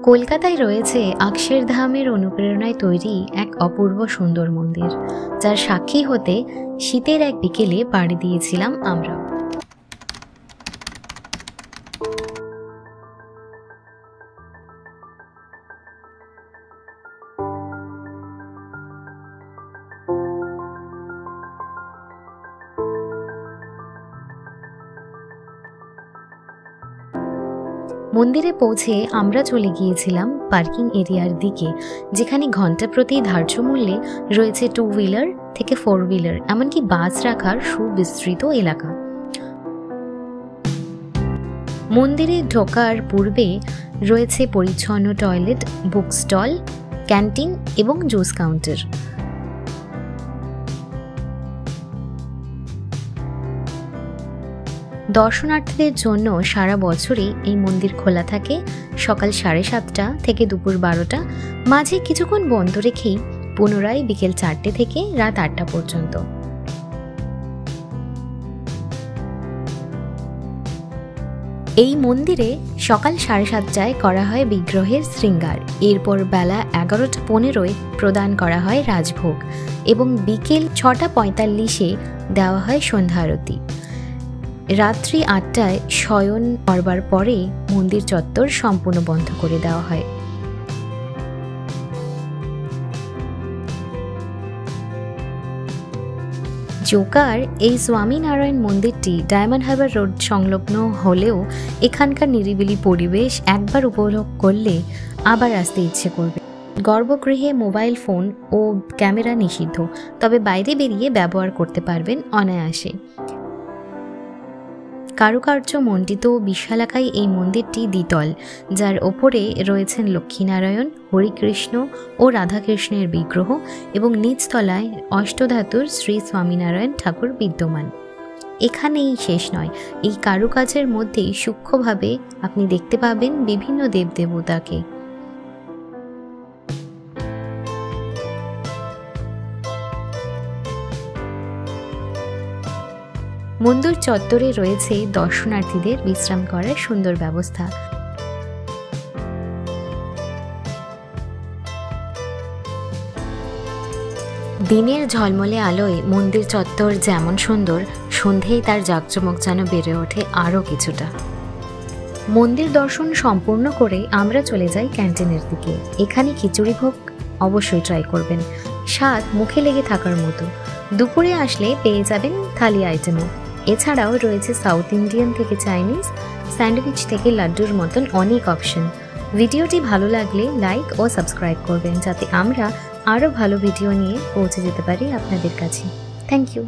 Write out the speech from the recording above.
কলকাতায় রয়েছে অক্ষরধামের অনুপ্রেরণায় তৈরি এক অপূর্ব সুন্দর মন্দির, যার সাক্ষী হতে শীতের এক বিকেলে পাড়ি দিয়েছিলাম আমরা। মন্দিরে পৌঁছে আমরা চলে গিয়েছিলাম পার্কিং এরিয়ার দিকে, যেখানে ঘন্টা প্রতি ধার্য মূল্যে রয়েছে 2 হুইলার থেকে 4 হুইলার, এমনকি বাস রাখার সুবিস্তৃত এলাকা। মন্দিরে ঢোকার পূর্বে রয়েছে পরিচ্ছন্ন টয়লেট, বুক স্টল, ক্যান্টিন এবং জুস কাউন্টার। দর্শনার্থীদের জন্য সারা বছরই এই মন্দির খোলা থাকে সকাল 7:30 থেকে দুপুর 12টা, মাঝে কিছুক্ষণ বন্ধ রেখেই পুনরায় বিকেল 4টে থেকে রাত 8টা পর্যন্ত। এই মন্দিরে সকাল 7:30টায় করা হয় বিগ্রহের শৃঙ্গার, এরপর বেলা 11:15 প্রদান করা হয় রাজভোগ এবং বিকেল 6:45 দেওয়া হয় সন্ধ্যা আরতি। রাত্রি 8টায় শয়ন করবার পরে মন্দির চত্বর সম্পূর্ণ বন্ধ করে দেওয়া হয়। জোকার এই স্বামীনারায়ণ মন্দিরটি ডায়মন্ড হারবার রোড সংলগ্ন হলেও এখানকার নিরিবিলি পরিবেশ একবার উপভোগ করলে আবার আসতে ইচ্ছে করবে। গর্ভগৃহে মোবাইল ফোন ও ক্যামেরা নিষিদ্ধ, তবে বাইরে বেরিয়ে ব্যবহার করতে পারবেন অনায়াসে। কারুকার্য মণ্ডিত বিশালাকায় এই মন্দিরটি দ্বিতল, যার ওপরে রয়েছেন লক্ষ্মীনারায়ণ, হরিকৃষ্ণ ও রাধাকৃষ্ণের বিগ্রহ এবং নিচতলায় অষ্টধাতুর শ্রী স্বামীনারায়ণ ঠাকুর বিদ্যমান। এখানেই শেষ নয়, এই কারুকাজের মধ্যেই সূক্ষ্মভাবে আপনি দেখতে পাবেন বিভিন্ন দেবদেবতাকে। মন্দির চত্বরে রয়েছে দর্শনার্থীদের বিশ্রাম করার সুন্দর ব্যবস্থা। দিনের ঝলমলে আলোয় মন্দির চত্বর যেমন সুন্দর, সন্ধেয় তার জাঁকজমক যেন বেড়ে ওঠে আরও কিছুটা। মন্দির দর্শন সম্পূর্ণ করে আমরা চলে যাই ক্যান্টিনের দিকে। এখানে খিচুড়ি ভোগ অবশ্যই ট্রাই করবেন, স্বাদ মুখে লেগে থাকার মতো। দুপুরে আসলে পেয়ে যাবেন থালি আইটেমও। এছাড়াও রয়েছে সাউথ ইন্ডিয়ান থেকে চাইনিজ, স্যান্ডউইচ থেকে লাড্ডুর মতন অনেক অপশন। ভিডিওটি ভালো লাগলে লাইক ও সাবস্ক্রাইব করবেন, যাতে আমরা আরও ভালো ভিডিও নিয়ে পৌঁছে যেতে পারি আপনাদের কাছে। Thank you.